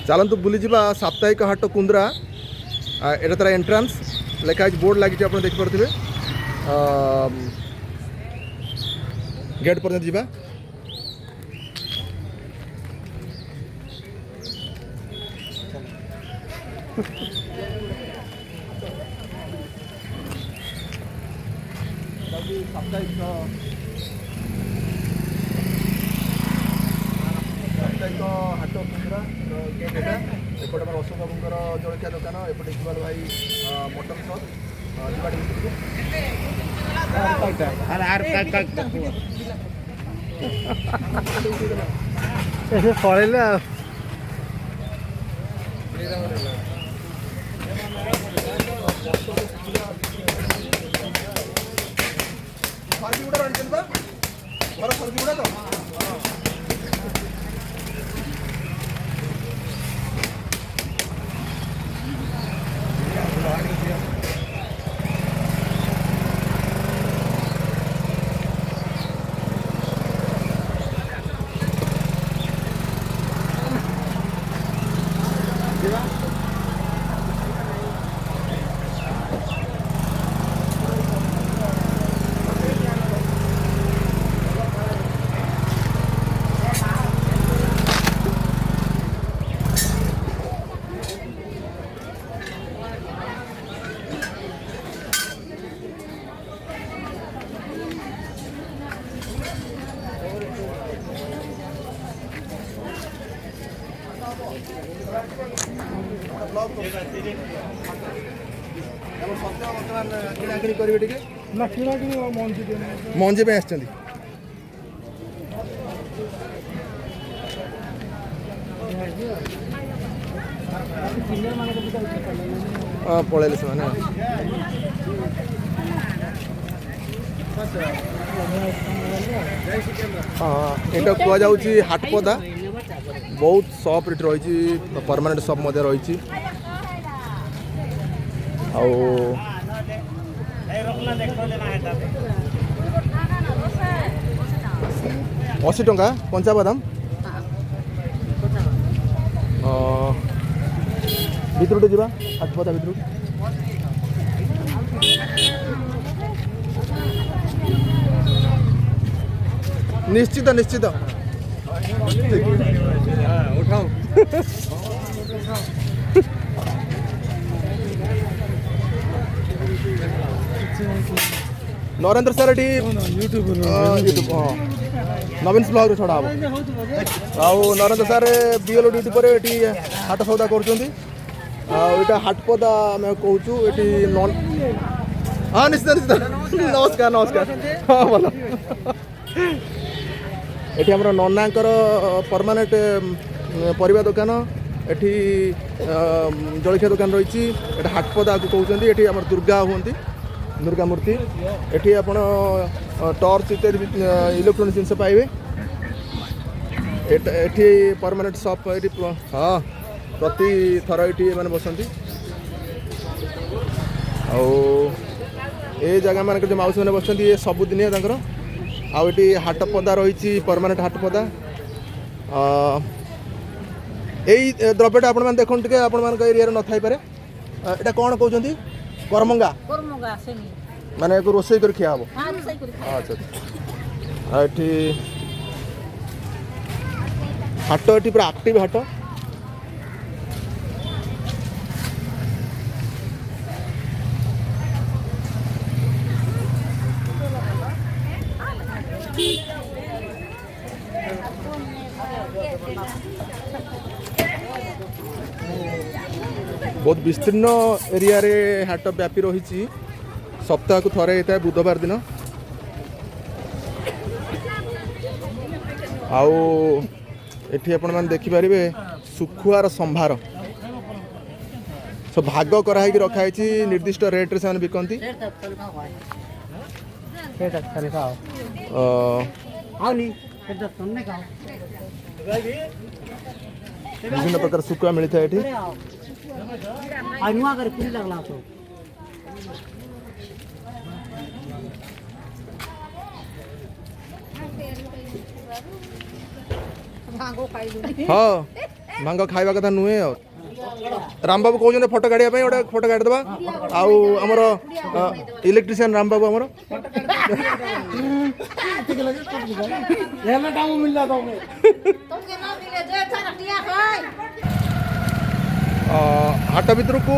चलतु बुलीजा साप्ताहिक हाट कुंद्रा एटा तार एंट्रांस लिखाई बोर्ड लगी आप देखिपे गेट पर्यंत जावा साप्ताहिक हाट कुंद्रा गेट एटा एपटे आम अशोक बाबूर जलखिया दुकान एपटे इकबाल भाई मटन सप पड़ेगा किणाकिणी करेंगे टे ना किना कि मंजी पे आस पलैले से यहाँ कहुच्छी हाटपदा बहुत सप ये रही परमानेंट सप रही अशी टंका कंचा बादाम भितर जा हाटपदा भितर निश्चित निश्चित उठाओ नरेंद्र सर ये यूट्यूब नवीन ब्लॉग छड़ा हम नरेंद्र सर बीएल ड्यूटी पर ये हाट सौदा कर हाटपदा आम कहूँ ये नन हाँ निश्चित निश्चित नमस्कार नमस्कार हाँ भल ये आम ननाकर परमानेंट परिवा दुकान ये जलखिया दुकान रही हाटपदा को कहते ये आम दुर्गा हूँ दुर्गा मूर्ति ये आप टर्च इत्यादि इलेक्ट्रोनिक जिनस पाइबे ये परमानेंट शॉप हाँ प्रति थर ये मैंने बसती ए जगह मान जो माउसी मैंने बसती ये सबुदिन आउटी हाटपदा रही परमानेंट हाटपदा यही द्रव्यटा आपण मैंने देखते टे आपण मान एरिया न थाई पारे एटा कौन कहते करमंगा माने रोसे कर खिया हम अच्छा ये हाट ये पूरा एक्टिव हाट बहुत विस्तीर्ण एरिया रे हाट व्यापी रही सप्ताह को थरे होता है बुधवार दिन आउ एठी आपण मान देखि पारिबे सुखुआर संभार सब भाग कराई रखाई निर्दिष्ट रेट रे से बिकती विभिन्न प्रकार सुखुआ मिलता है ये हाँ भांग खाଇବା କଥା ନୁହେଁ ଆଉ रामबाबू कहते फोटो काढ़ा गोटे फोटो काढ़ीदे आमर इलेक्ट्रीशियन रामबाबू आमर हाट भितर को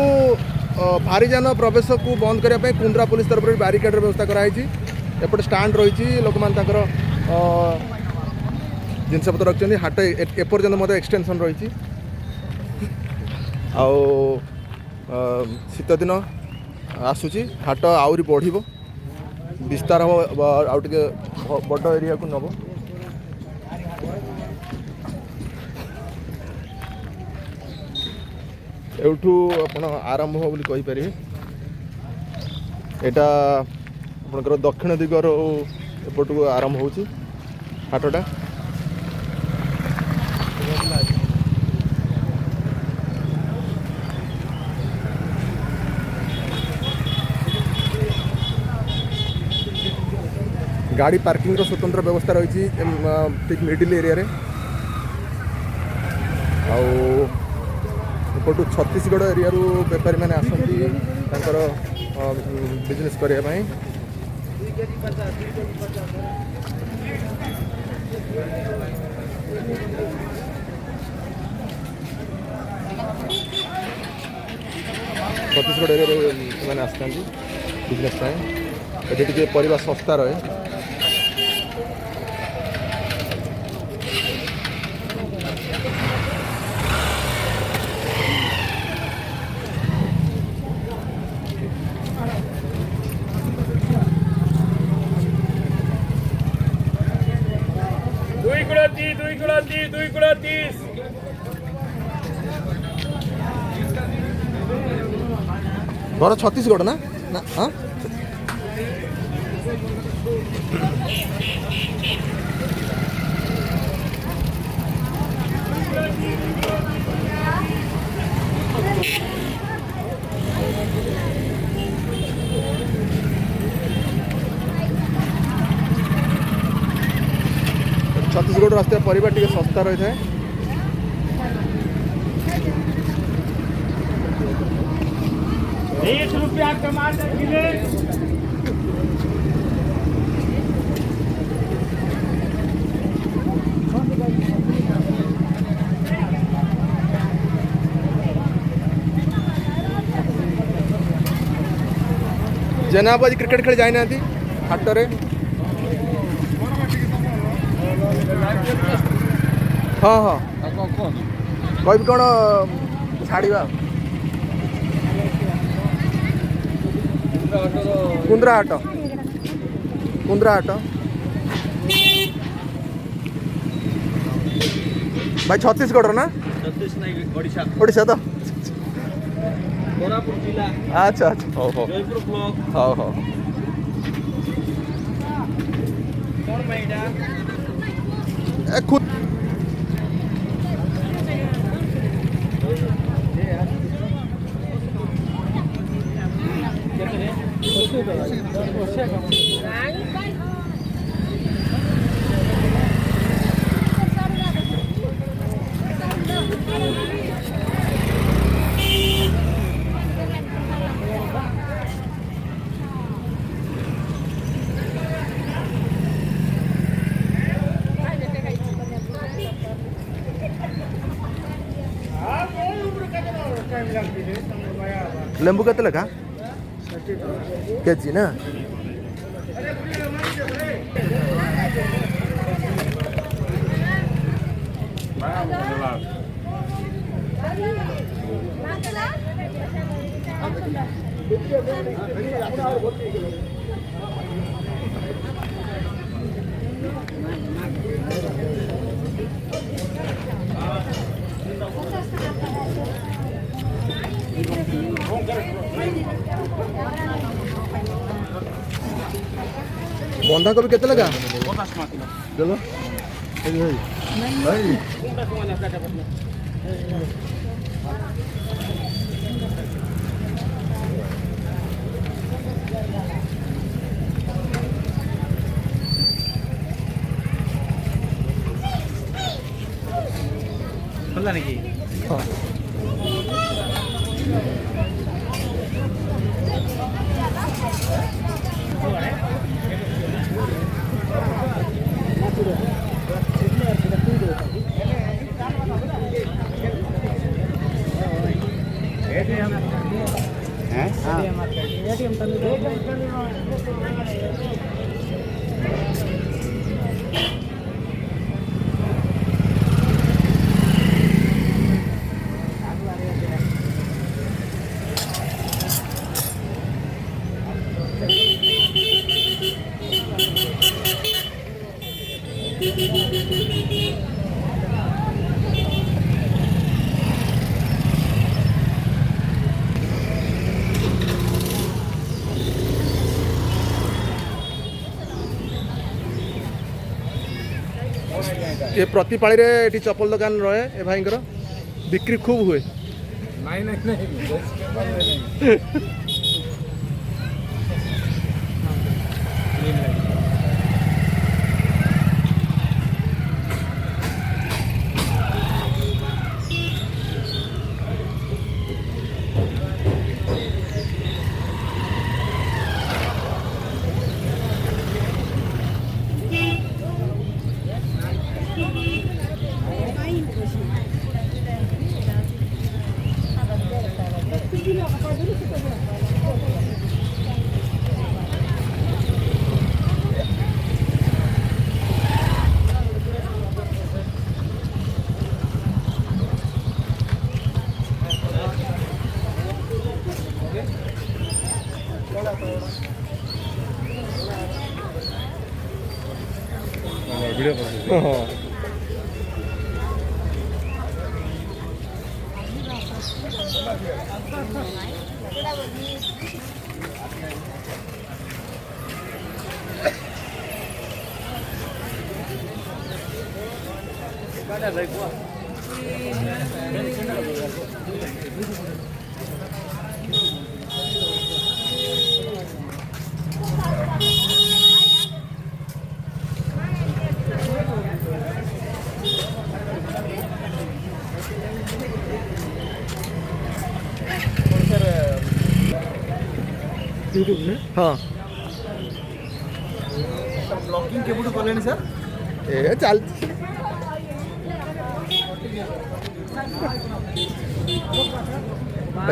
भारीजान प्रवेश को बंद करने कुंद्रा पुलिस तरफ बारिकेड व्यवस्था कराई एपटे स्टाण्ड रही लोक मैंने जिनपतर रखिंट हाट एपर्यंत मत एक्सटेंशन रही शीत दिन आसूची हाट आहरी बढ़ विस्तार हम आउटे बड़ एरिया को नब एठू आपण आरंभ हो बोली कहि परिबे एटा आपनकर दक्षिण दिगर एपटू आरंभ होची हाटटा गाड़ी पार्किंग रो स्वतंत्र व्यवस्था रही ठीक मिडिल एरिया रे आउटू छत्तीसगढ़ एरिया रू बेपारी मैंने आसती बिजनेस करने छत्तीसगढ़ एरिया मैंने आसता बिजनेस ये टे परिवार सस्ता रहे घर छत्तीसगढ़ ना ना हाँ छत्तीसगढ़ रास्ते परिवार टी सस्ता रही है ₹20 टमाटर किलो जेना आज क्रिकेट खेल जाना हाट रे हाँ हाँ कह कौन छाड़ा कुंद्रा हाट भाई छत्तीसगढ़ ना ओडिशा तो अच्छा अच्छा हाँ हाँ खुद लेंबू के लगा केजी ना बंधा कोबी केते लगा 50 टका किलो चलो भाई खुला नहीं ये प्रति पाड़ी रे एटी चप्पल दुकान रहे ए भाई बिक्री खूब हुए। नहीं नहीं नहीं यूट्यूब में हाँ ब्लॉगिंग केबुठू कलेनी सर ए चल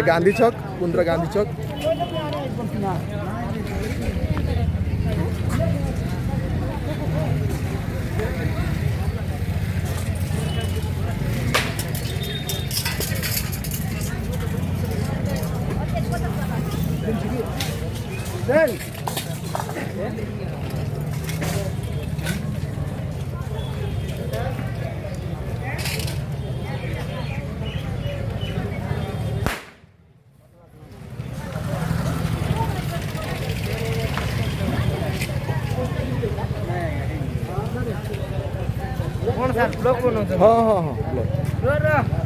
गांधी चौक कुंद्रा गांधी चौक कौन सर ब्लॉग बनाते हाँ हाँ हाँ